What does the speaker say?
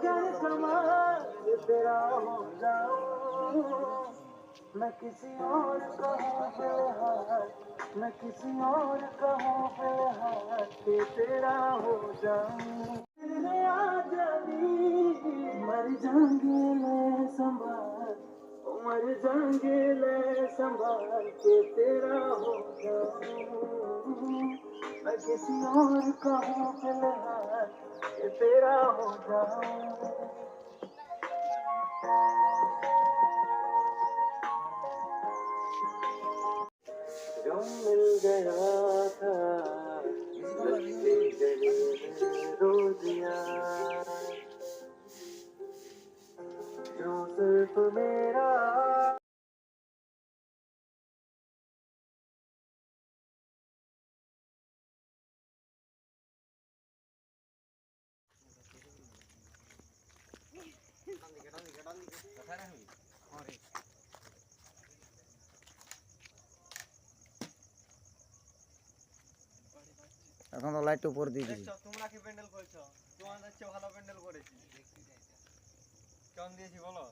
जाने कमाल तेरा हो जाऊं, मैं किसी और का हूँ फिलहाल, मैं किसी और का हूँ फिलहाल कि तेरा हो जाऊं। आजा मर जाएंगे ले संभाल, मर जाएंगे ले संभाल के तेरा हो जाऊं, मैं किसी और का हूँ फिलहाल कि तेरा हो जाऊं। जो मिल गया था रस्ते गले में रो दिया, जो सिर्फ मेरा এখন তো লাইট উপর দিয়ে দিয়েছি। তোমরা কি প্যান্ডেল করেছো? তোমাদের চেয়ে ভালো প্যান্ডেল করেছি। কেমন দিয়েছি বলো?